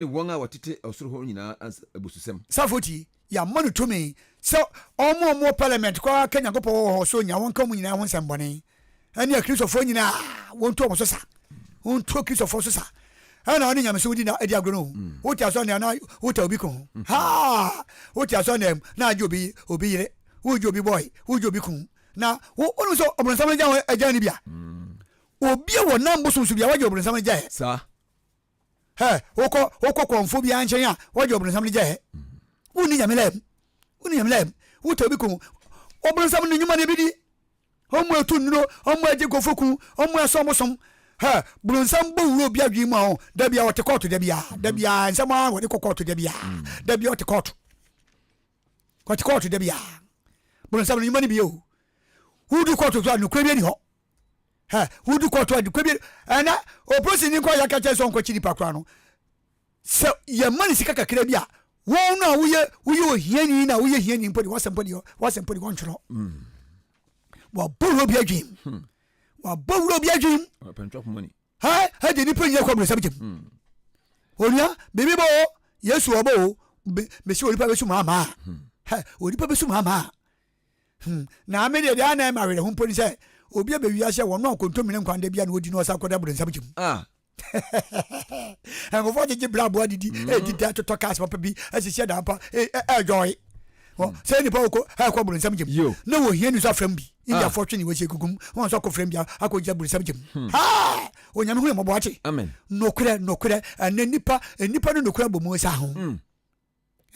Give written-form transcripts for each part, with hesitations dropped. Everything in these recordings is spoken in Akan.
wonga watete osoro ho nyina abususem safoti ya manu to me so omo parliament kwa Kenya gopo ho so nya won ka mu nyina ho nsembone ani a Christopher nyina won to so sa won to Christopher so sa ana oni nyame so di na edi agro no wo ti aso na wo ta obi kun ha wo ti aso na ajobi obi yire wo jobi boy wo jobi kun na wo onu so obronsan ja aja ni bia obi e wo nambo so bia wa jo obronsan ja he sa he woko konfo bia nchen a wa jo obronsan ja he woni nyame lem wo ta obi kun obronsan ni nyuma ne bi di omo etu nuro omo aje kofoku omo asomosom ha bronsam bo wuro bia dwi ma ho da bia wote court da bia nsama wo de court da bia wote court da bia bronsam ni mani bi o hudu court to anu kwa bi ni ho ha hudu court adu kwa bi ana o prosi ni kwa ya ka cheso nko chiri pakra no so ye mani sika kakra bia wo na wo hiani na wo hiani mpodi wasempodi wonchro wa bo bi adwim wa bo bi adwim pentop money ha de ni penye kwa bronsam jem onia bibi bo yesu obo me si olipa besu mama ha olipa besu mama na me de ana ma wele ho mponi se obi a bewi ase won no kontomi ne nkwande bia na odi no sa koda bronsam jem en go je bra bo adidi e di da to kas papa bi asisi da pa joy say ni pa ko ha ko bronsam jem na wo hia ni so afram bi india fortune we shegugum won so ko frame bia akoja bronsam jem ha onyame hu mo bo ache amen nokure na nipa no nokure bo mo sa ho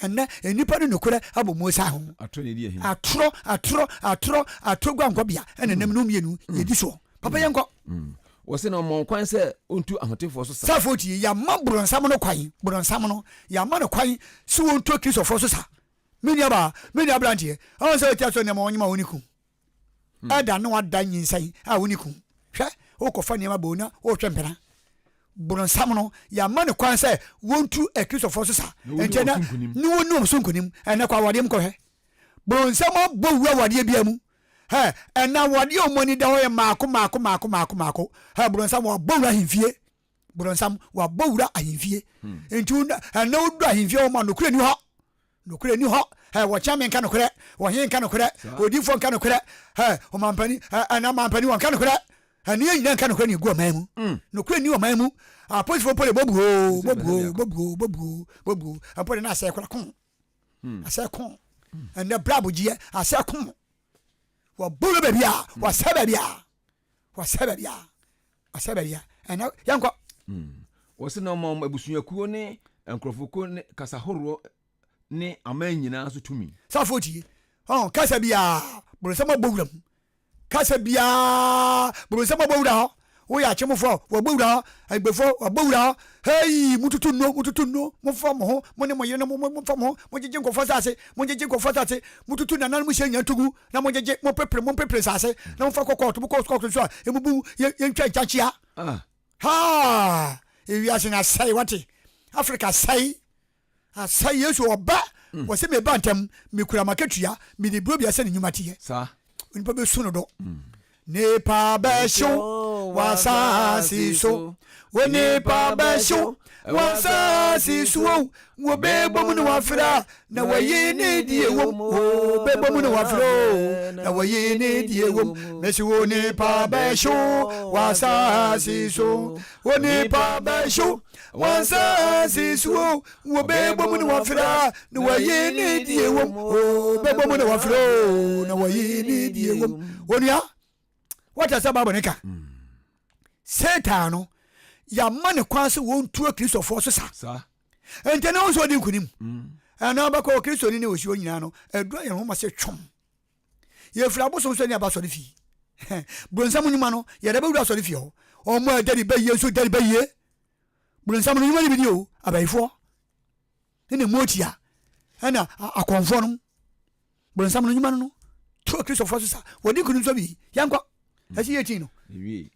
na nipa no nokure abo mo sa ho atro ne di ehin atro gwankwa bia na nam no mienu yedi so papa yenko wo se no mo kwan se ontu ahotefo so sa safoti ya ma bronsam no kwan bronsam no ya ma no kwan so ontu Christopher so sa meni abrantie awon se tia so ne mo nyima oniku ada no ada nyinsai a oniku hwe o ko fa niam abona o twempera bronsam no ya ma no kwan se wontu Christopher so sa entena ni wonu so nkonim ene kwa wade mko he bronsam bo wura wade bia mu he ena wade omoni da ho ye maako ha bronsam wa bo wura himfie bronsam wa bo wura ahimfie entu na odu ahimfie o ma no kure ni ho he wo chamen kan nokure wo hin kan nokure Odiyifuo kan nokure he o mampani ana mampani won kan nokure ani yin kan nokure ni gu mamu nokure ni o mamu apostle pole bobu apole na ase kwala kon ase kon and brabo gie ase kon wo bulu bebia wo sabebia and yanko wo se no mom abusuakuo ne enkrofoko ne kasahoro ne amanyina so tumi safoti kasa bia bronsam bowuram kasa bia bronsam bowura wo ya chemofo wo bowura agbefo wo bowura hey mututu no mo fo mo ho mo ne mo yene mo fo mo mo jeje nkofo sase mututu na nan mo shenya tugu na mo jeje mo pepre sase na mo fa kokot mo kokot so emubu ye ntwa chachia ha ewi ase na sai wati Africa sai asai yesu oba wo se me bantam me kura makatua me de bro bia se ne nyumati sa onipa be suno do ne pa ba sho wasasi so wo ne pa ba sho wasasi so wo be bomu no wafra na wayi ne die wo be bomu no wafro na wayi ne die wo me si wo ne pa ba sho wasasi so wo ne pa ba sho wasasi so wo be bomu no wafra na wayi ne die wo be bomu no wafro na wayi ne die wo wonia what is about neka Satan ya mane kwanse won tuo Christopher so sa ente na so di nkunim ana ba ko Kristo ni o hio nyina no edu ye ho ma se twom ye fira boso so ni aba so de fi bronsam nyuma no ye da be wura so de fi ho o mo adari be ye so dari be ye bronsam nyuma ni bi di o abaifo ni motia ana akonfo no bronsam nyuma no tuo Christopher so sa wodi nkunim so bi yanko asi yeti no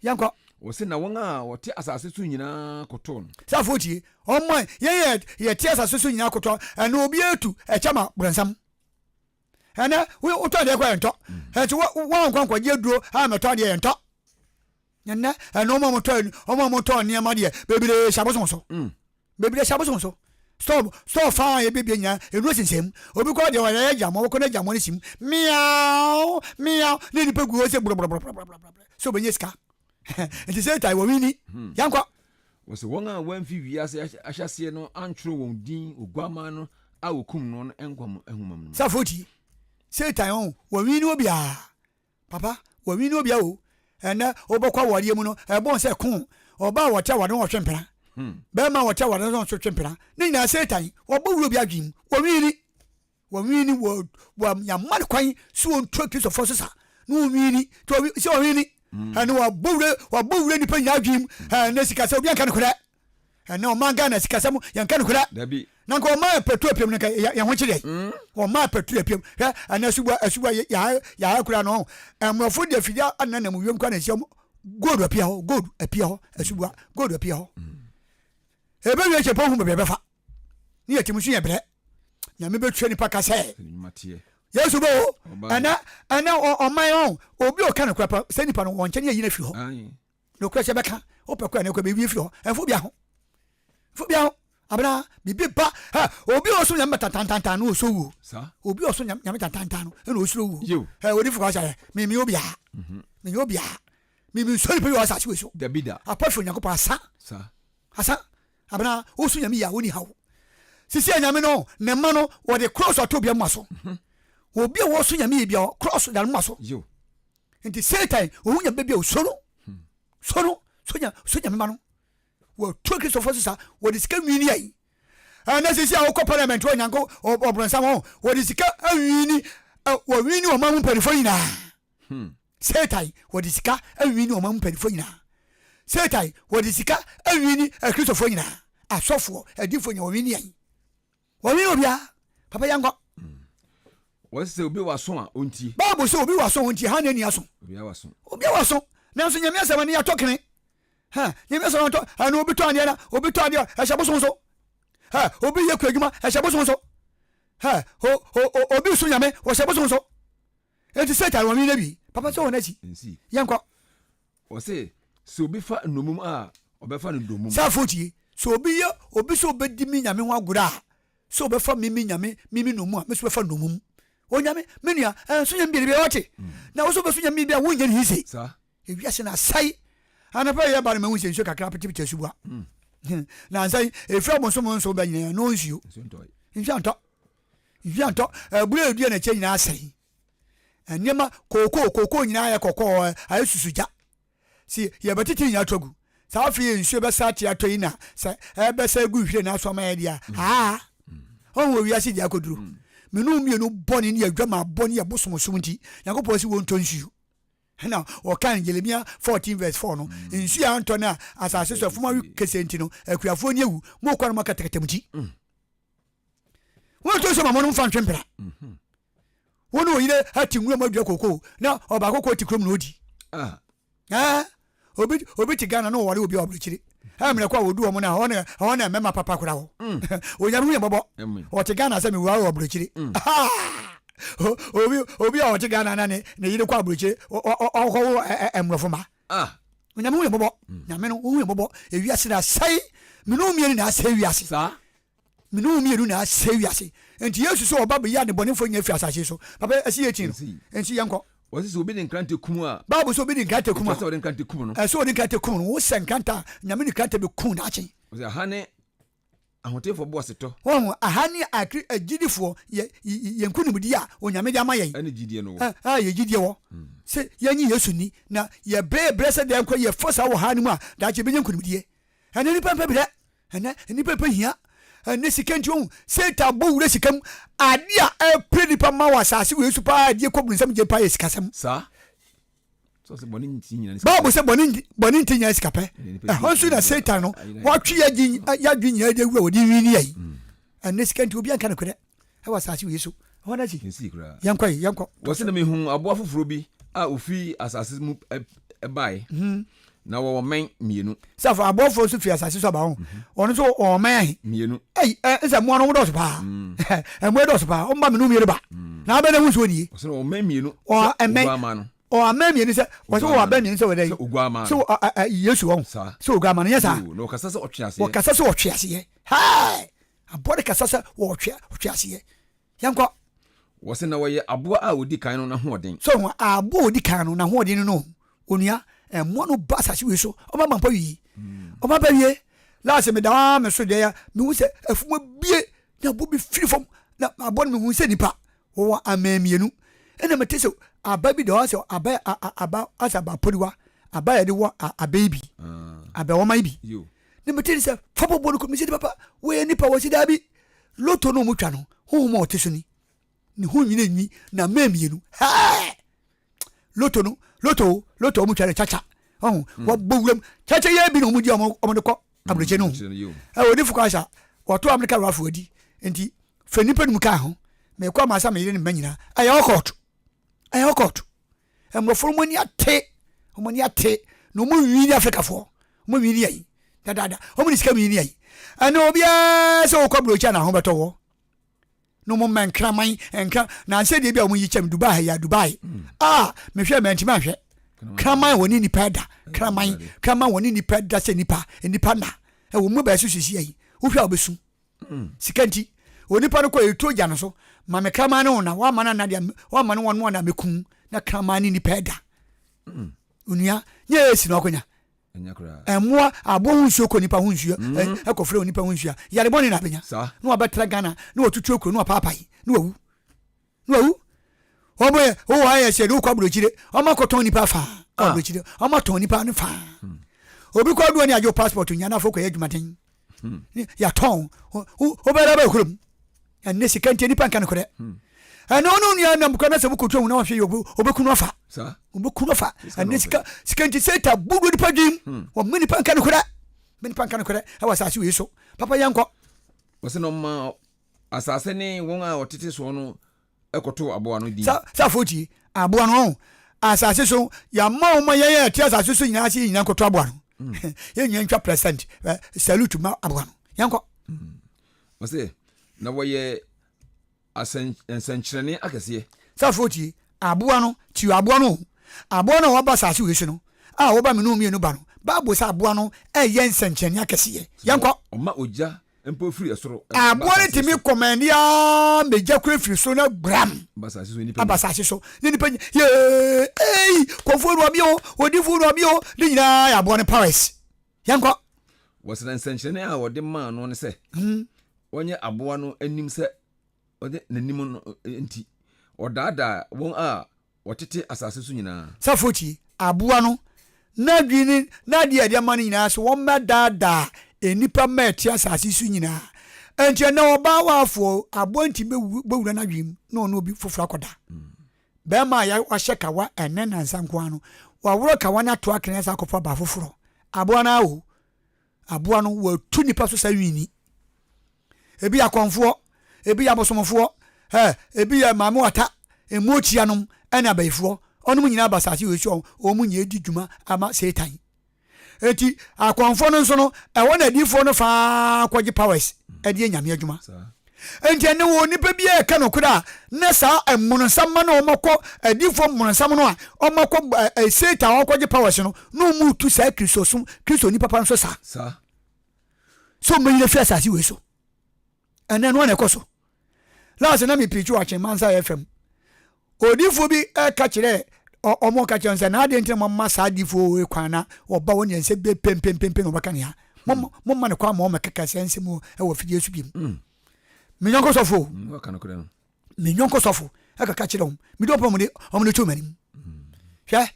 yanko wo se na won a wote asase so nyina koto no safoti omman ye tie asase so nyina koto na obi etu e chama bronsam ana we to de kwa ento e ti won kwankwa je duro ha me to de ento na no mo to ni ma de bebire shaboso so baby shaboso so stop fine baby nya enu sinsem obi kwa de wa jam wo kona jam woni sim meow ne ni pegu o se bro so benye ska it is say wo wini yankwa was won a wan fi wiase ahyase no antro won din ogwama no a wokum no enkwam ehumam no safoti Satan on wo wini obi a papa wo wini obi a o ena obokwa wore mu no bon se kun oba wo cha wade wo hwempera be ma wo cha wade no so hwempera ni na Satan wo bo wuro bi adwim wo wini wo ya man kwan so on tro Kristo forces no wini to se wo wini ena wo bo wuro ni pa nya adwim na sika se obi anka no kora ena o manga na sika se mu yanka no kora dabi nanko o ma petrol piem no ka ya ho kire o ma petrol piem ana asuba ya kura no amrofo de fidia anana mu wiem kwa na siam gold apia ho asuba gold apia ho ebe wi che po hu be fa ni yetimu su ye bre nya me betwe ni paka se matie yesu bo ana o man on obi o kan kwa pa se ni pa no won chene yi na fi ho no kwa se beka o pe kwa na kwa be wi fi ho enfo bia ho abra bibi ba ha obi oso nyam tantantan no so wu sa obi oso nyam tantantan no e no osuro wu Odiyifuo Kwasha mi obi a mi so ni pe wa sa chi we so dabida apart from yakop asa abra oso nyam ya woni hawo sisi anyame no ne ma no wo de cross ato bia maso obi wo so nyam ye bia cross da maso nti Satan o hunya bebia osoro so nyam ma no wo tro Kristo forces wo disika wini ai ana sisi a wo parliament wo nyanko obronsa wo disika awini wo wini o mamu perifo Satan wo disika awini o mamu perifo Satan wo disika awini Kristo fo nyina asofo adifo nya wo wini ai wo wini obia papa yango wo se obi waso a onti babo se obi waso onti ha na ni aso obi waso na so nyame asema ni atokene nyame so to anu obi to ande na obi to ande a shaboso so obi ye ku adwuma a shaboso so obi so nyame wo shaboso so enti Satan wo mi na bi papa so wona chi yanko wo se obi fa nomum a obefa no domum sa foti so obi so obedi mi nyame ho agura so obefa mi nyame mi nomu a me so befa nomum o nyame menua so nyame bi wote na wo so beso nyame bi a wo nya ni hise sa ewiase na sai anapa ya ba me hunse nso kakra piti asuba na sai efra mo so ba nyina no nsuo nsuo buru edu na che nyina asai enema koko nyina ya koko ayesusuja si ye betiti nyina togu sa afi nsuo be sa tia to ina sa be sa gu hwire na so ma ya dia on wo wiase dia koduru menu mienu boni ni adwama boni ya bosomosum nti yakopɔ si wo ntonsuo na o kan Jeremia 14 verse 4 no nsu ya nto na asase so fuma kesenti no akuafo ni ewu mo kwa no makateketemji won to so mamo no mfa ntwempera won o yire ati nwura madua koko na oba koko ti krom no odi obi ti Ghana no wore obi obrechiri amene kwa wodu omo na ona mema papa kura wo onyaru ye bobo o ti Ghana se mi wa obrechiri obi a wote Ghana na ne yire kwa abroche o emrofoma onyamu ye bobo nyame no hu ye bobo ewiase na sai menu mienu na sai wiase sa menu mienu na sai wiase enti Yesu so oba be ya ne bonefo nya fi asase so papa asi ye chin enti yanko wasi so obi ne nkrante kumu a babu so obi ne nkrante kumu so obi ne nkrante kumu no so obi nkrante kumu no wo senkanta nyame ne nkrante be kun na chin wasi hane ahotefo boss to won ahani akri agidifo ye nkunimudi a onyame de amaye ani gidie no ye gidie wo se yanyi Yesu ni na ye blessed dem ko ye force wo hanimu a da che benye nkunimudi ene ni pampa bide ene ni pampa hia ene sikenti on Satan bo wure sikam ade a predi pa ma wasase we Yesu pa ade ko bunsam je pa ye sikasam sa so se boni nti nyina babu se boni nti nyina sikape honsu na Satan no watwe ya dwinya de wura wodi wini yai ene sikenti obi anka ne kure e wasase we Yesu hona ji yankwa wose na me hu aboa foforo bi a ofi asase mu bai na wo men mienu safa abofo so fi asase so ba ho ono so o men mienu esa mo no do so pa mo do so pa o mba me no mienu ba na ba na hu so ni so o men mienu o men o amemi ni se wo so wo abemi ni se we dey so Yesu won so ogama no yesa no kasa se otwe ase wo kasa se otwe ase hai abode kasa se wo otwe ase yanko wo se na wo ye aboa a odi kan no na hoden so aboa odi kan no na hoden no onua mo no ba asase we so o ba mampa wi o ba wie last me da me so de ya me hu se afuma bie na bo bi firi fom na abon me hu se nipa wo amamienu ena mete se aba bi do se aba asaba poliwa aba ya de wo ababy aba wo mai bi ne mete se fabo bo ko mi se papa we nipa wo se da bi loto no mu twa no hu mo te so ni hu nyina nyi na mamienu ha loto mu twa chacha wo bowum chacha ye bi no mu di omo de ko abroche no Odiyifuo Kwasha wato America rafu adi enti fa nipa num ka ho me kwa masa me yire ne manyina ayo court emrofo mo ni ate no mo wi ni Africa fo mo wi ni yi dada o mo ni sika wi ni yi ana obia so ko abroche na ho beto wo no mo man kraman enka na se de bia mo yi chem Dubai me hwe me ntima hwe kraman woni ni pada kraman woni ni pada se nipa na wo mu ba su sisi yi wo hwe obesu sikanti onipa no ko etoja no so ma me kraman no na wa mana na dia wa mana won na mekun na kraman ni pada unia nye esi no akonya emwa abo hunsuo ko nipa hunsuo ekofre onipa hunsuo yare boni na benya no abetra Ghana no otutu okro no papai no awu oboye o wa ye se do kwa brochire o ma koton nipa fa o brochire o ma ton nipa no fa obi kwa do ni ajo passport nya na foko ye dwumaten ya ton o bera ba kurum ya ne sikante nipa kan kore no ni na mkana se bukotu hu na hwe obekunu afa obekunu afa ne sikante seta budu nipa dim o mini pa kan kore e wasase we so papa yanko wose no ma asase ni won a otete so no ekoto aboa no di sa foti aboa no asase so ya ma o ma ye ti asase so nyina ase nyina koto aboa no ye nyina ntwa present salute ma aboa no yanko wose na wo ye asenkyerene akese sa foti aboa no ti aboa no wa ba asase we so no wo ba me no mienu ba no Bible sa aboa no ye nsenkyerene akese yanko o ma oja empo free esoro aboa timi komandia meja kure free so na gram basase so nipa abasase so ni nipa ye kofo ru amio Odiyifuo ru amio ni nyina ya aboa ne powers yanko wasena nsenkyerene a wode ma no ne se wonye aboa no anim se wode nanim no enti odada won a wotete asase so nyina safoti aboa no na dwini na dia dia man nyina so won medada enipa meti asase so nyina enti na oba wafo aboa nti bewura na dwim no no obi foforo akoda be ma ya wahye kawa ene na nsanko ano waworo kawa na to akene sa akofo ba foforo aboa na wo aboa no watu nipa so sa wini ebi akonfo ebi abosomfo ebi ya mamu ata emochia nom ena baifo onum nyina basase we so o mu nya edi dwuma ama setan eti akonfo no nso no ewo na difo no fa kwaje powers edi enyame adwuma enti ene wo nipa bi e ka no koda na sa emunonsam ma no omako edifo munonsam no a omako setan kwaje powers no no mu tu sa kristo ni papa nso sa so me yire fi asase we so ene no na ekoso last na me preach watching Mansa FM Odiyifuo bi ka kire omo ka kire na ade ntin mamma sa Odiyifuo we kwana oba woni ense be pempempempe no baka ne ha momma ne kwa ma o mekaka sense mu e wo fidie su biem me nyonko sofo waka no kure no me nyonko sofo ka kire om me do pomo de omo ne to manim hwe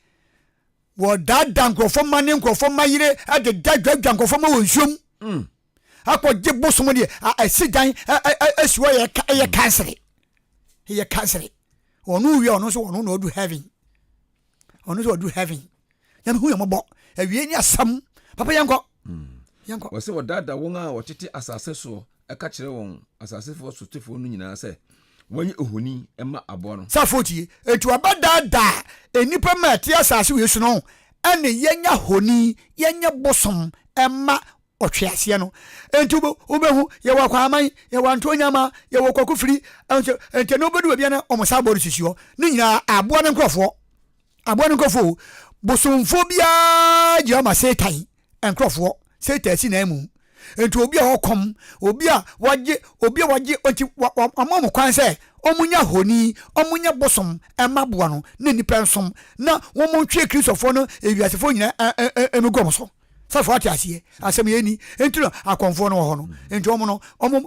wo dada nkrofo ma ne nkrofo ma yire ade dadwa nkrofo ma wo nsuom akọ je bosom de asidan asiwo ye cancer onu wi onu so onu no do heaven na hu yambo awie ni asam papa yanko wose wodada won a wotete asase so eka kire won asase fo sotefo no nyina se wonye ohoni ema abo no safoti etu abadada enipa ma ti asase we su no ene yenya honi yenya bosom ema otwease no entubo obehu ye wakwaman ye wantonyama ye wokokufiri ente no bedu bia na omosa boru sisio ni nyina aboa ne nkrofo abon ko fo bosomfo bia je ma setan enkrofo setan si na mu enti obi a hokom obi a waje oti amam kwan se omunya honi omunya bosom emaboa no na nipa nsom na wo ntwe kristofo no ewiasefo nyina emegom so safo atiase asem yeni enti no akonfo no ho no enti omo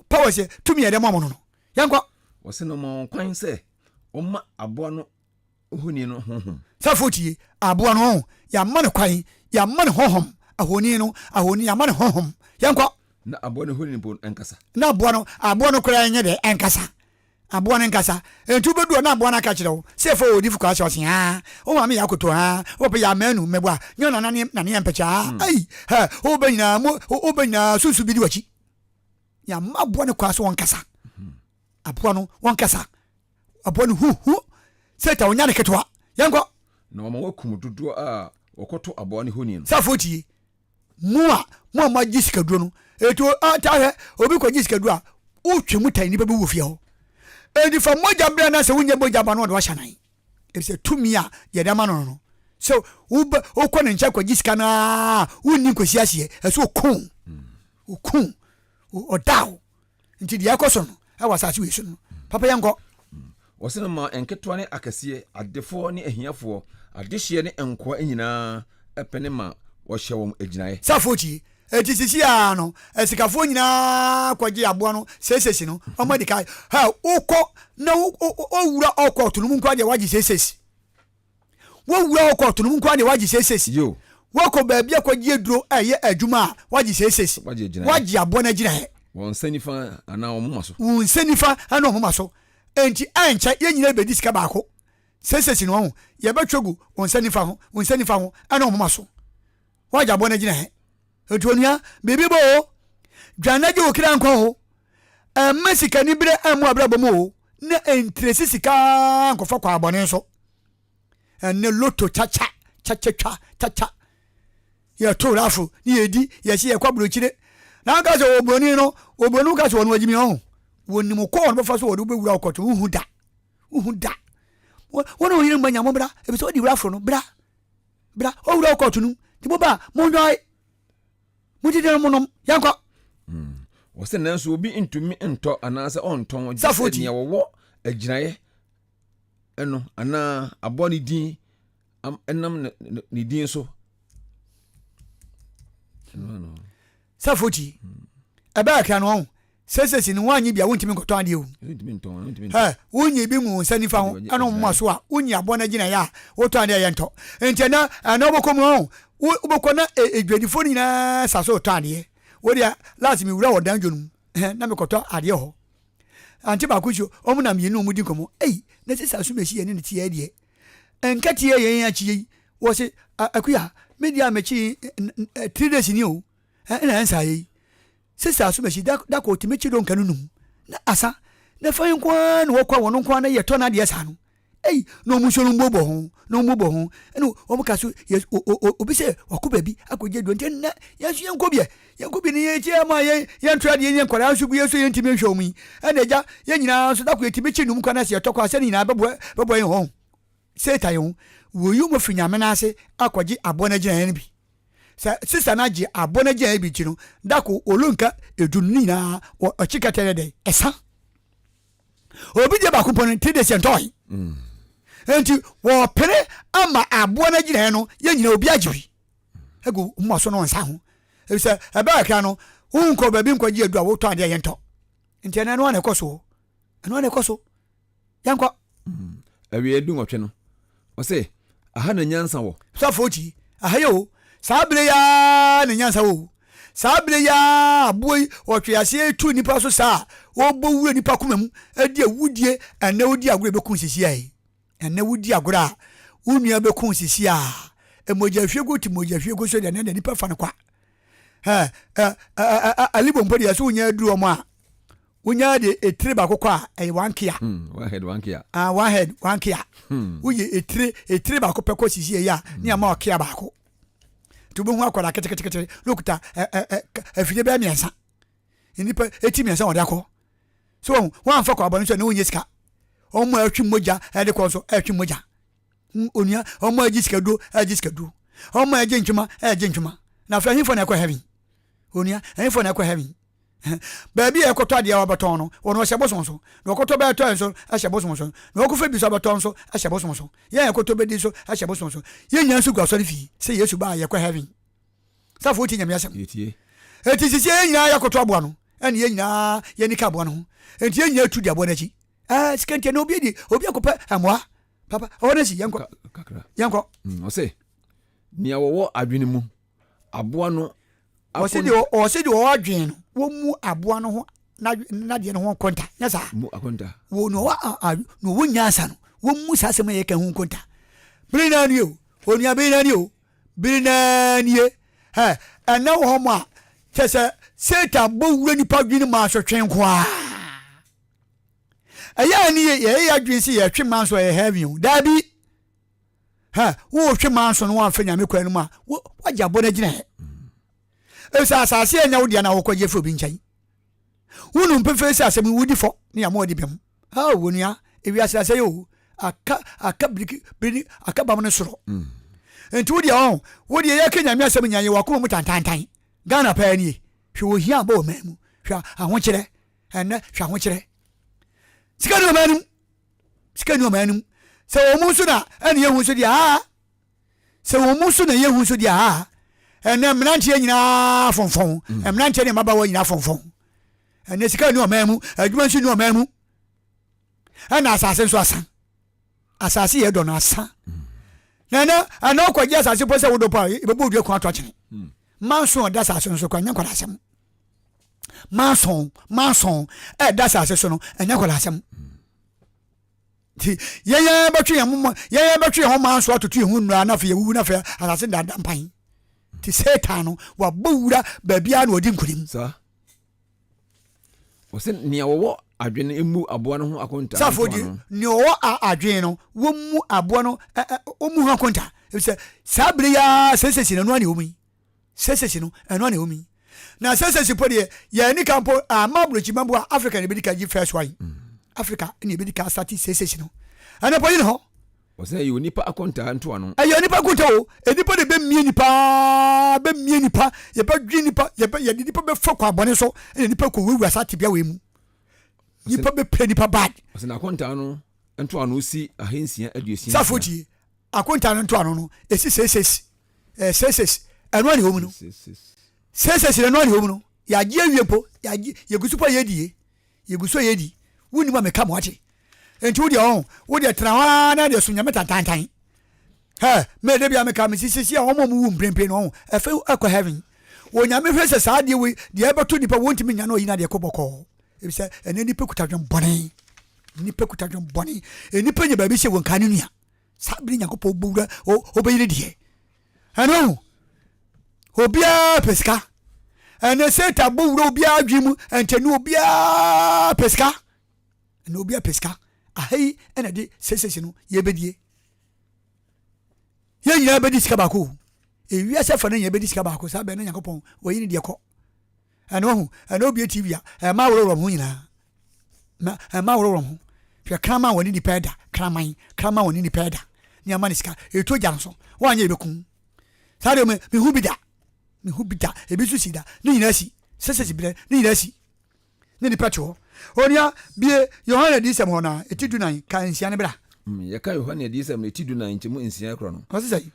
power se tumi yede mamo no yankwa wose no mo kwan se omma aboa no honi no honhom safo tie aboa no ya ma ne kwan ya ma ne honhom ahoni no ahoni ya ma ne honhom yankwa na aboa no honi bo enkasa na aboa no kura nye de enkasa aboa no enkasa entu bedu na aboa na ka kire wo sefo Odiyifuo Kwasha osin ha o ma me yakoto ha o pe ya manu mebua nyo na ne empecha ai ha o benya susu bi di wachi ya ma aboa no Kwasha won kasa aboa no won kasa aboa no hu seta onya ne ketwa yanko na ma wakum dodo a okoto aboa no honi no safoti mo ma jisika duro no eto ata obi ko jisika duro a utwe mutai ni bebu wofie ho edi fa moja bra na se wunye moja ba no de washanan ebise tumi a ye da ma no so ukọ ne ncha ko jisika na wunni ko siasie eso okun odaw nti dia ko so no e wasase we so no papa yanko wose ma enketwa ne akase adefo ne ahiafo adehye ne enko anyina epene ma wo hye wo aginaye safoti eti sisi a no esikafo nyina kwaje aboa no sesesi no omadika ha ukọ na owura okọ tunum kwa de waji sesesi wo wura okọ tunum kwa de waji sesesi yo woko baabia kwaje duro eye adwuma waji sesesi waji aboa na ginaye won sanifa ana omuma so won sanifa ana omuma so enti ancha ye nyina be disika baako sesesi no ho ye betwogu won sanifa ho ana omuma so waji aboa na ginaye etuonia bibi bo dwanaje okira nko ho mesika ni bire amu abrabo mo na entresi sika nkofa kwa abone so enne loto chacha ya to rafu ni edi ya si ekwa brochire na ga so obonu ga so wonu agimi ho woni mo ko wonu befa so wodu bewura okoto uhuda wono yire manya mo bra e so di rafu no bra o wura okoto nu ti bo ba mo ndoi mudide monom yanko wose nanso obi ntumi ento anase onton safoti ya wo aginaye eno ana abo ne din enam ne din so no safoti eba ka no sesesi ni wanyi bia wontimi nkoto ade o wonyi bi mu sanifa ho ana mo so a wonyi abo na gina ya woto ade ye nto entena ana obokomo ubokona edwadifo ni na saso tane wodia last mi wura wodan dwonum na me koto ade ho anti ba kujo omuna mi enu mudi komo na sesa su meshi ye ne tie ade enkati ye yen achi wo se akuya media mechi 3 days ni o na ansa yi sesa su meshi da ko timechi don kanunum na asa na fayin kwa na wokwa wono kwa na ye to na de sa no no mushoro mbobo ho no mbobo ho eno omukaso obi se wakuba bi akoje do nten na yasu yankobi ni ye tiama ye yantrade ye nkwara asugu yeso ye ntime hwomu ena ja ye nyina so da ko etime chinum kana se tokwa se ni na bebo ye ho seta yo wo yu mo finyame na ase akoje abona gina ne bi sisa na je abona gina bi chino da ko olonka edunni na o chikatere de esa obi de ba ko pon tede se ntoi enti wo pere ama aboa na gina no ye nyina obi agibi ego mo so no nsa ho e se e ba ka no unko ba bi nkwaji adu a wo to ade ye nto enti na no na ekoso yanko awie du nwotwe no o se aha na nyansa wo safoti aha yo sabre ya na nyansa wo sabre ya aboi otwe ase etu nipa so sa obo wure nipa komam adi awudie ene odi agore bekun sisi ai ene wudi agora unua bekun sisi a emoja hwego ti moja hwego so de ne nipa fa ne kwa alibo mpodi yaso unya duru omo a unya de etire ba kokwa ai wankia one head wankia one kia uye etire ba kopɛ ko sisi ya ni ama okia ba ko tubu hu akwara ketekete lokuta afide ba miensa nipa eti miensa wode akọ so wan fa kwa abonu so ne unye sika omo atwi moja ede ko so atwi moja onia omo agiskadu omo agentwuma na fra himfo na kwa heaven onia himfo na kwa heaven baby e koto ade wa beton no wono hye boson so no koto be to so hye boson so no kofa bi so beton so hye boson so ye koto be di so hye boson so ye nya so gwa so fi se yesu ba ye kwa heaven sa fo ti nyame asem yetie eti sisi ye nya ya koto aboa no ene ye nya ye nika aboa no enti ye nya tu di aboa na chi skente no obi akopa amoa papa ona si yanko kakra yanko o se nia wo adwene mu aboa no o se di o adwen no wo mu aboa no ho na de no ho konta nya sa mu akonta wo no no wo nya asa no wo mu sa asem ye kan ho konta brina ni o onia brina ni o brina ni ana wo ho ma kese seta bo wura ni padwene ma hwetwen kwa aya ni ye adwen si ye twema so ye heavy dabi wo twema so no wa fa nyame kwa no ma waja bo na gina esa asase anya wo dia na wo kwaje fo bi nkyai wonu mpefe se asem wudi fo ne ya mo di bem wonua ewi asase yo aka biri aka bam ne soro enti wo dia ya kenya mi asem nyaye wa ko mu tantantan Ghana pa ni hwe wo hia ba o mamu hwe ahokere enne hwe ahokere sika ni o manum se wo mu so na ene ye hu so dia se wo mu so na ye hu so dia ene mnantie nyina fonfon mnantie ne mabawa nyina fonfon ene sika ni o mamu adwuma nso ni o mamu ena asase nso asan asase ye do na asan na ana kwaje asase po se wo do pa bebo dua kwa to akene manson da asase nso kwa nya kwa asem manson da asase so no enya kwa asem ti yeye batwe ho manso atoto ehu nura na fe wu na fe asase da dampan ti Satan no wa bowura babia na odi nkurim sa osen nia wo adwene emu aboa no ho akonta sa fodi ni wo adwene no wo mu aboa no omu ho akonta se sabre ya sesesi no ani omi sesesi no eno ani omi na sesesi podi ya ni kampo amabrochi mambo Africa ne bedika ji first one Africa ne bedika start sesesi no ana podi no o say you nipa akonta nto ano ayo nipa akonta o nipa de be mie nipa ye ba dwi nipa ye nipa be fa kwa bone so nipa ko wewu asate bia we mu nipa be pre nipa bad o say na akonta no nto ano si ahensia aduosi safoti akonta no nto ano no esi sesesi eno ani homu no sesesi eno ani homu no ya gi awiepo ya gi ye gusupa ye guso yedi wuni ma meka mo ate enti wo de tra na de so nyame tantantan me de bia meka me sisi a homo mu mprempren no efe akwa heaven wo nyame hwese saa de we de ebeto nipa wonti me nya na oyina de koboko ebisa ene nipa kutadwon bone nipa nya ba bi se won kan nua sabri nyakopo bowura obeyire die ano obia pesika ene seta bowura obia adwimu entenu obia pesika ene obia pesika ahai ene de sesesi no ye bedie ye nyina bedi sika bako ewi asefa na ye bedi sika bako sabe na yakopon woyini de ko ene ho ene obia tv a ma woro ho nyina na ma woro ho hwe krama woni di peda krama woni di peda ni amani sika eto janso wanye bekun sare me hubida ebi su sida ni nyina si sesesi bile ni nyina si ni di pacho onia bie Yohana di sem hona etidu nan kan nsia ne bra ye ka Yohana di sem etidu nan ntemu nsia kro no o se sai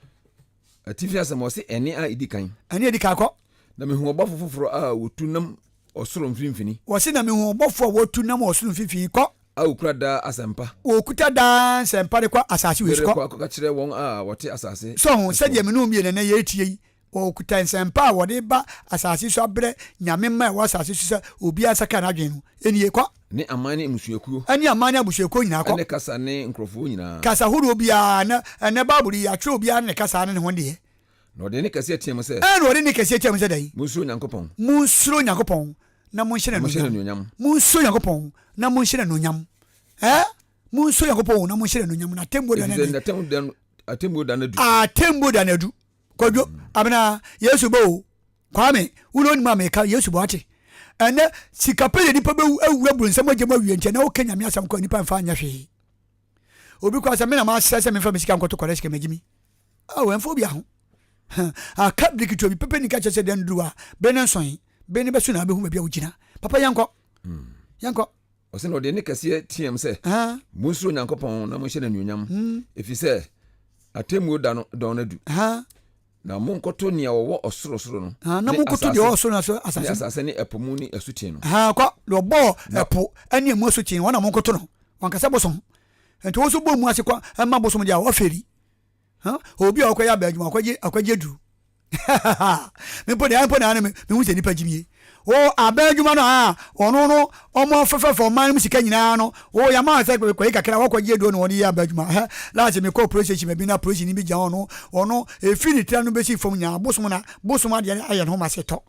atifia sem o se ene a edikan ene edika ko na me hu obafo foforo a wotunam osoro mfimfini o se na me hu obafo wotunam osoro mfimfini ko a okura da asempa okuta da sempa de kwa asase we ko ko ka kire won a wote asase so hu se de me no mie ne ye etie okuta sempa wode ba asase so abre nyame ma wa asase so obi asaka na dwen no enie kwa ne amane musuakuo ani amane abusuakuo nyina ko ne kasa ne nkrofo nyina kasa huru obi a na baburi ya twa obi a ne kasa ne ho de no de ne kase atiem se no de ne kase atiem se dai musuro nyankopon na monhyere no nyam musuro nyankopon na monhyere no nyam musuro nyankopon na monhyere no nyam na tembo da na du kodwo abena Yesu bo kwame uno ni mama ka Yesu bo ate ene sikapele nipa be awura bunsam agema wie nche na o kenya mi asam ko nipa mfa anya hwe obi kwa se me na ma sese me fa me sika nkoto kwara sika magimi we mfo bia ho aka brikito bi pepe ni ka chese den duwa benen son benen be su na be hu bia wugina papa yanko ose no de ne kase tiem se munsuro nyankopon na mo hye na nuonyam efise atemu da no don na du na monkoto nia wo osoro no na monkoto de osoro na so asase ni epomu ni asutien no kwa lo bo epo ani emu asutien wona monkoto no wankasa bosom enti wo so bo mu ase kwa ma bosom dia wo feri obi a okoya ba adwuma akwaje duru me po na me hu se nipa jimie o abadwuma no ono omo fefefo man mu sika nyina no o ya ma se kwai kakra wo kwaje duru no woni ya abadwuma la se me ko process me bi na process ni bi ja ono efini tra no be si fom nya bosom ade aye no ma se to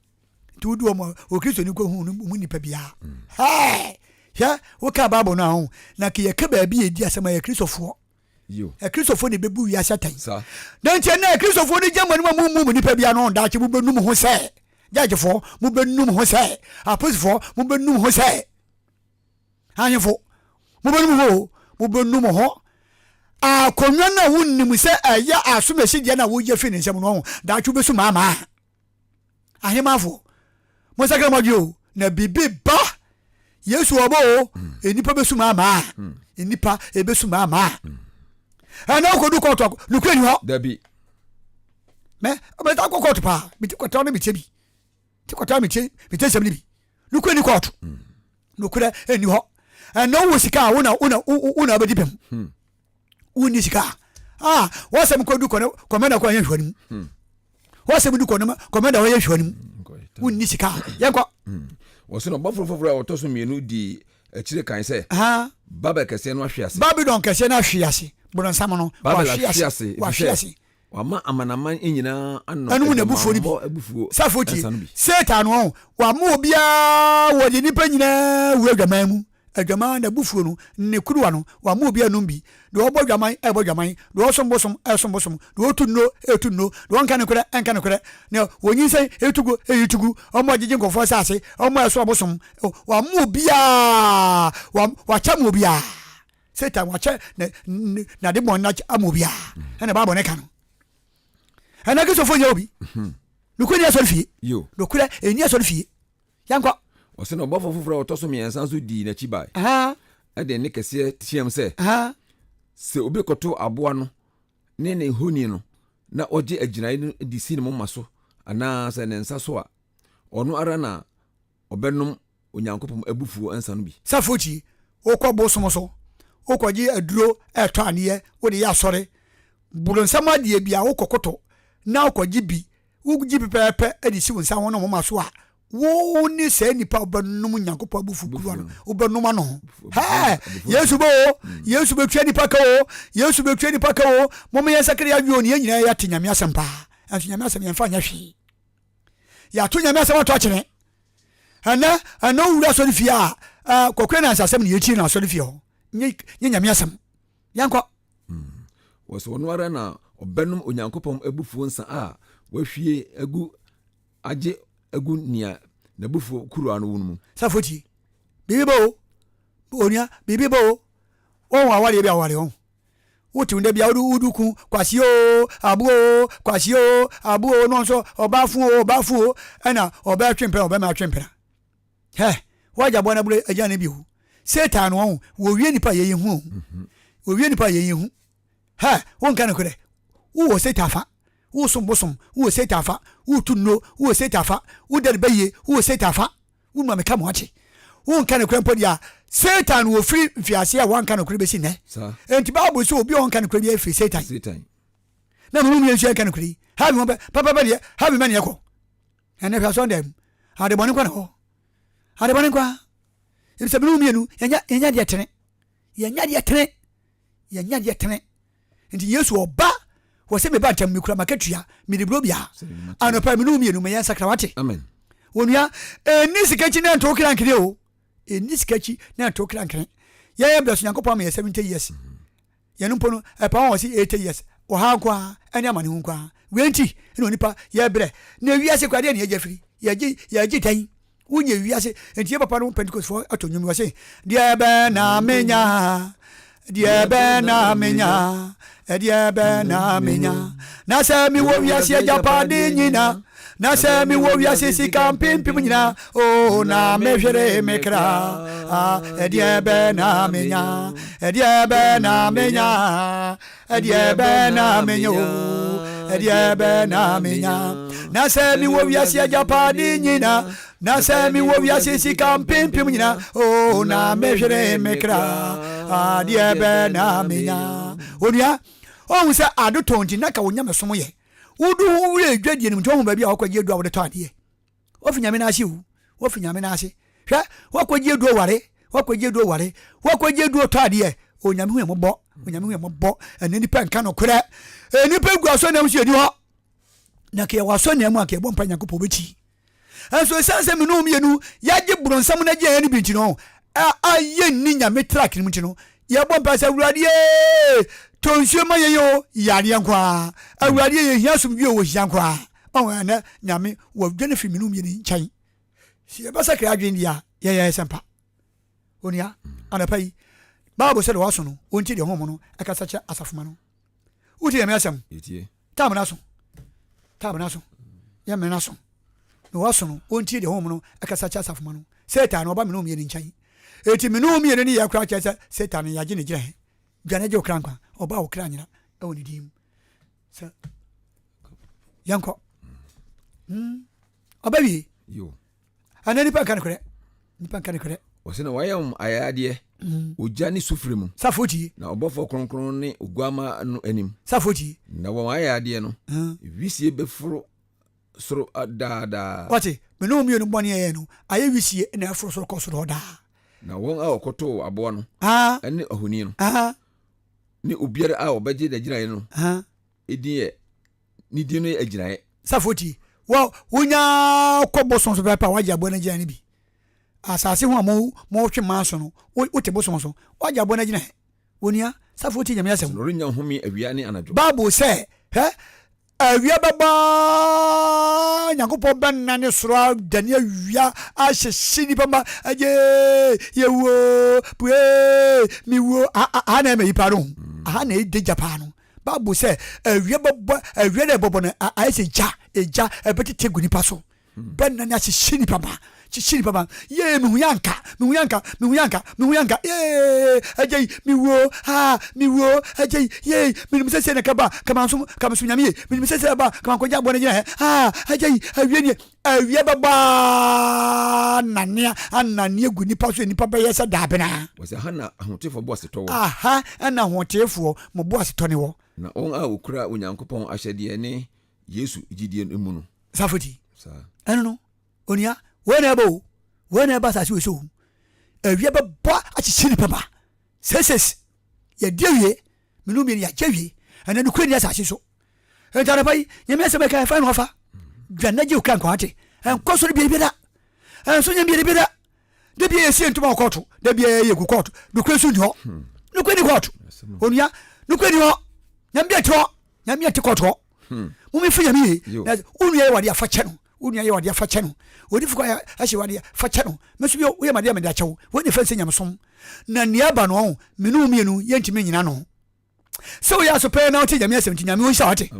tudu o Kristo ni ko hu mu nipa bia ya wo ka babo no na ke ye ka ba bi edi asema ya Kristofo Kristofo ne bebu wi asatan dan tie na Kristofo ne jamani mu nipa bia no da che bu benum ho se jajefo mu benum ho se aposifo mu benum ho se anyefo mu benum ho akonwa na wonnim se aya asomesi dia na wo ye fi ne nsem no da che besu mama ahemafo mo sakra modio na bibi ba Yesu obo enipa besu mama enipa ebesu mama ana ko du koto lukwe ni ho dabi me obeta ko koto pa biti koto na biti bi ti koto biti sem ni bi lukwe ni koto lukwe eni ho ana wo sika una abedi pem uni sika wasem ko du kono komenda ko yan hwani wasem du kono komenda wo yan hwani uni sika yanko woso no bofofoforo a otoso mienu di akire kan se baba kese no ahwiase babylon kese na ahwiase bono nsam no ahwiase wama amanaman enyina anu na bufuo ni safoti satan no wama obia wodi nipa nyina wu adwaman na bufuo no ne kuruwa no wama obia numbi do obodwaman do osombosom do otunno do onka ne kure ne wonyi sai etugu omo agege nkofo sase omo eso abosom wama obia wacham obia satan wacha na de mon na amobia na babo ne kanu ana Kristofo nya obi lukuni asori fie lukura eni asori fie yanko ose no bofo foforo otoso miensan so di na chibai ade ne kese tiem se se obi koto aboa no ne honi no na oje aginai no di si ne mo maso ana se ne nsa so a ono ara na obenum onyankopom abufuo ansa no bi safochi okwo so okwaji aduro eto aniye wo de ya sore bulo nsama de bia okokoto na okwaji bi ugi pepepe edisi wonsa wono mo maso a wo ni se nipa obenum nyankopɔ abufu kuru no obenum ano Yesu betwa nipa ka o mo me yensakere adwo ne nyina ya tenyame asempa anso nyame asem yemfa nya hwe ya to nyame asem to akene ana wura so fie a kokwe na asem ne yechi na so fie ho nye nyame asem yanko woso no ara na obenum onyankopɔn abufu nsa a wahwie agu nia na bufu kuru anu wonu safoti bibibo onia bibibo won awale bia awale on woti unde bia uduku kwasio abuo no so obafu ana oba twempe oba ma twempera waja bona bule aja ne bihu satan won wo wie nipa ye hu won kan ko de wo setafa wo sombosom wo setafa wo tunno wo setafa wo derbaye wo setafa wo ma meka mo ache wo kan ko empo dia satan wo free fiase a wan kan ko be si ne enti bible so obi on kan ko be free satan na mo mi enhia kan ko ha mi papa dia ha mi mani yako ene fa so ndem ha de boni kwa no ha de boni kwa ibi se bi mi enu enya dia tene enti Yesu oba wose me ba ntam mi kura makatua mi de blobia anopa mi no mi enu me yan sakrawate amen wonia eni sikachi na nto kira nkire o eni sikachi na nto kira nkire ya bless Nyankopɔn me 70 years ya no pono pa won si 80 years o ha kwa ani amane hu kwa wenti eni onipa ya bre na wiase kwa de na ya firi ya ji tan wonye wiase enti papa no Pentecost for atonyum wase dia be na menya deɛ bɛn na menya ɛdeɛ bɛn na menya na sɛ mi wɔ wiase agyapade nyina na sɛ mi wɔ wiase sika mpempem nyina o na mehwere me kra ɛdeɛ bɛn na menya ɛdeɛ bɛn na menya ɛdeɛ bɛn na menya o ɛdeɛ bɛn na menya na sɛ mi wɔ wiase agyapade nyina na sɛ mi wɔ wiase sika mpempem nyina o na mehwere me kra ɛdeɛ bɛn na menya onua ohun sɛ ado tonti na ka wonya mesom yɛ wodu ho wure dwadie nim to ho ba bia wakwagie du a wode to ade wofi nyame na ase wu wofi nyame na ase hwɛ wakwagie du ware wakwagie du ware wakwagie du to ade onyame hu yɛmɔbɔ onyame hu yɛmɔbɔ ɛne nipa nka no korɛ nipa gu aso na mso edi hɔ na ke waso na mu ake bɔ mpa nyankopɔ bɛti ɛnso sanse me no mienu yagye bronsam na gye ne bi ntino ayɛ ni nyame track ni ntino yɛbɔ mpa sɛ wurade tonsuo ma yɛyɛ yare nkwa awurade yɛ hia somdwe wɔ hia nkwa ɔwɔ na nyame wɔ dwane fi minum yɛ nkyɛn si ɛbɛsɛ kra adwen dia yɛyɛ sɛmpa onia anapa yi bible sɛ de waso no onti de homo no akasa kyɛ asafoma no wuti yɛ me asɛm tam na so yɛ me na so na waso no onti de homo no akasa kyɛ asafoma no satan no ɔba minum yɛ nkyɛn eti minum yɛ ne yɛ kra kyɛ sɛ satan yɛ ne gyina he dwane gye okra nkwa ɔba okra nyina ɛwɔ ne dim sɛ yɛnkɔ ɔba wie ana nipa nka ne korɛ wɔsɛ na wayɛ ayadeɛ ogya ne sufre mu safotie na ɔbɔfo kronkron ne oguama no anim safotie na wɔn ayadeɛ no wisie bɛforo soro daadaa wɔte mene omi no bɔne yɛyɛ no ayɛ wisie na ɛforo soro kɔ soro daa na wɔn a ɔkɔtoo aboa no ɛne ahoni no ne obiara a ɔbɛgye n'agyinaeɛ no ɛdin yɛ ne din no yɛ agyinaeɛ safotie wonya kɔ bosom so pɛpɛ a wagye aboa no agyinaeɛ no bi asase ho a mɔtwe maa so no wote bosom so wagye aboa no agyinaeɛ wonia safotie nyame asɛm ɔrenya home awia ne anadwo bible sɛ awia bɛba nyankopɔn bɛnna ne soro dane awia ahyehye nipa ma agye yɛwuo pue miwuo aha na ɛma yipa no aha na ɛde gya paa no bible sɛ awia na ɛbɔbɔ no ayɛ sɛ gya ɛbɛtete gu nipa so bɛnna ne ahyehye nipa ma chichini papa ye mihuyanka ye ajay miwo ajay ye minimsese na kaba kama nyamie minimsese ba kama koja bwana jina ajay awie baba nania gu nipa so nipa ba yesa dabena wose hana ahotefo boss to wo ana ahotefo mo boss to ne wo na on a okura onyankopon ahyede ne Yesu gidie mu no safoti sa eno no onia whenever sasi we so awia baba achichiri papa ses ya dewie menu mi ya jewie ana no kwani asase so entara pai nyame se be kan fa no fa dwanaje o kan kwate enko so bi da enso nyame bi da de bi esi ntuma koto de bi ye ku koto do kwesu ni ho no kwani koto onia no kwani ho nyame ati koto mu mi fi nyame na unu ye wade afa che no unia ye wade afa che no Odiyifuo ahye wade fa che no meso bi wo ye made amede achewo woni fa nyamsom na niaba no menu mienu yentime nyina no so ya so pe na ote nyame asem nyame won sha wote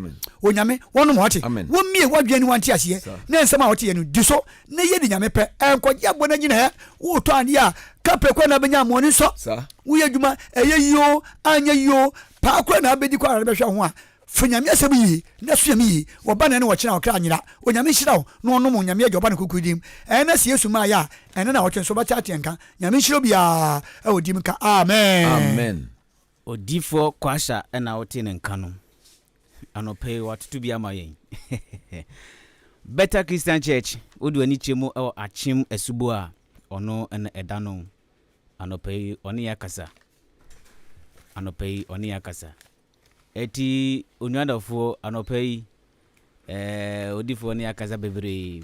onyame wonu mo wote won mie wadwani wante ahye na nsem a wote ye no di so na ye di nyame pe enkoje abona nyina he wo to ade a kape kwa na benya mo ni so wo ye dwuma eye yo anya yo pa kwa na abedi kwa na behwe ho a fanyame asem yi na so yame yi wo ba na ne wo kira okra nyira onyame hyira wo no ono mo nyame agyoba ne kokudim ena se Yesu ma ya ena na wo twen so ba tate nka nyame hyira bia e odim ka amen Odiyifuo Kwasha ena wote ne nka no anope watutu bia ma yen Better Christian Church odu ani chemu e AKyem Asuboa ono ena eda no anope oni yakasa eti onuadafo anope Odiyifuo ni yakasa bebre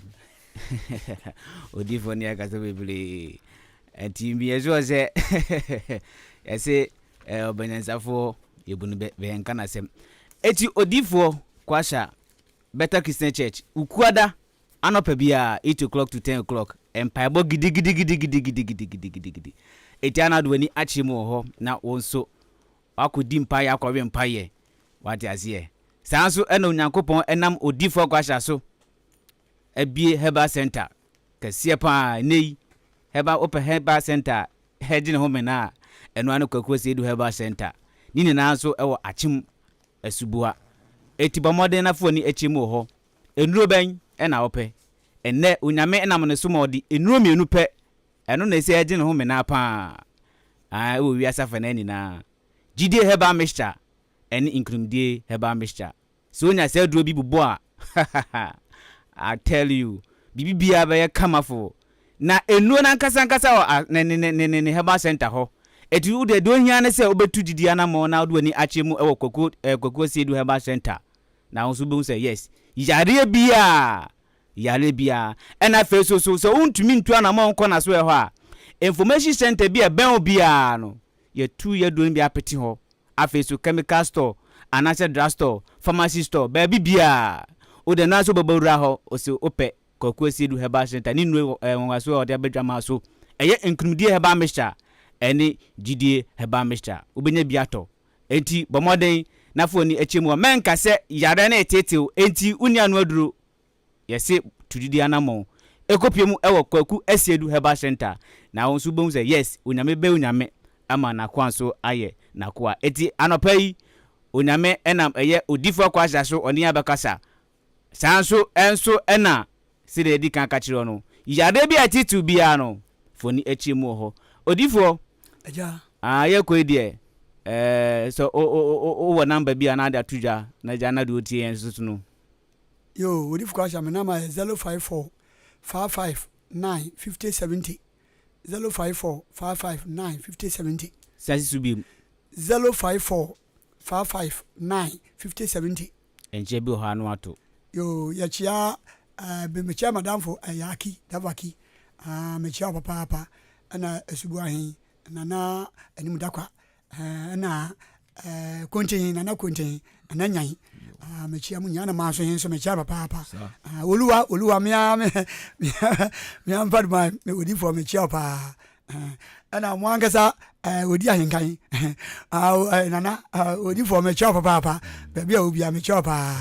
Odiyifuo ni yakasa bebre eti mi ezo se ese obanyansafo yebunu be nka na sem eti Odiyifuo Kwasha Better Christian Church ukuada anope bia 8 o'clock to 10 o'clock empaibo gidi eti anadu ani AKyem ho na wonso akodi mpaye akɔwe mpaye wate aseɛ saa nso ɛna onyankopɔn ɛnam Odiyifuo Kwasha so abie herbal center kɛseɛ paa nei herbal center hɛgye ho mena ɛno ano Kwaku Asiedu herbal center ni nyinaa nso ɛwɔ AKyem Asuboa eti bɔmɔden nafo ni akyi mu hɔ enuro bɛn ɛna wɔpɛ ɛnɛ onyame ɛnam ne so ma ɔde enuro mienu pɛ ɛno na ɛsɛ hɛgye ho mena paa ɛwɔ wiasa fa na nyinaa gidie herbal mixture ɛne inkrumdie herbal mixture so nya sɛ duro bi bubo a I tell you bibibia bɛyɛ kamafo na enuro na nkasa wɔ ne herbal center hɔ eti wo de do hia ne sɛ obetu didi anamo na wo ni AKyem mu ɛwɔ Kwaku Asiedu herbal center na wo so be say yes yare bia ɛna fe so untumi ntu anamo nkɔ na so ɛhɔ a information center bi ɛbɛn obia no ye tu ye do bi apeti hɔ afi so chemical store anase drug store pharmacy store baby bia o de na so babawura hɔ o se opɛ Kwaku Asiedu herbal center ni nu waso o de abadwama so ɛyɛ inkrumdie herbal mixture ɛne gidie herbal mixture obenya biato enti bɔmɔden nafo ni AKyem mu menka sɛ yare na etetew enti uni anu aduro yɛse tudidi anamo ekopie mu ɛwɔ Kwaku Asiedu herbal center na wo nso bom sɛ yes onyame ama nakwa so ayɛ nakwa eti anopa yi onyame ɛnam ɛyɛ Odiyifuo Kwasha so ɔne abakasa sanso enso ɛna sede edi kan ka kyerɛ no yare bi atetew bia no foni AKyem mu hɔ Odiyifuo aja ye ko die so o number bia na da tuja na ja na do tie enso no yo Odiyifuo Kwasha me number 054 559 5070 054 559 5070 sasi subi 054 559 5070 enje bi ho anu ato yo ya chia be me chia madam for ayaki davaki me chia papa ana Asuboa hin nana animu dakwa na kontin nana kontin ana nyan me chia mu nyana ma so hin so me chia papa oluwa me amfad ma me Odiyifuo me chia pa ana mo ankasa odi ahenkan nana Odiyifuo me chia papa baby a obi a me chia pa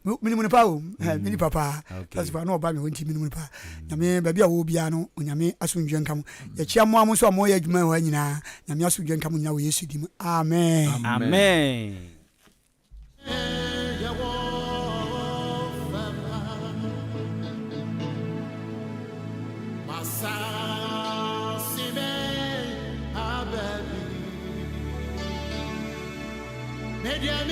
minimu pa o mini papa that's why no ba me wonti minimu pa na me baby a obi a no onyame asundwe nkam ya chia mo am so mo ya adwuma ho nyina nyame asundwe nkam nyina wo Yesu dim amen amen Media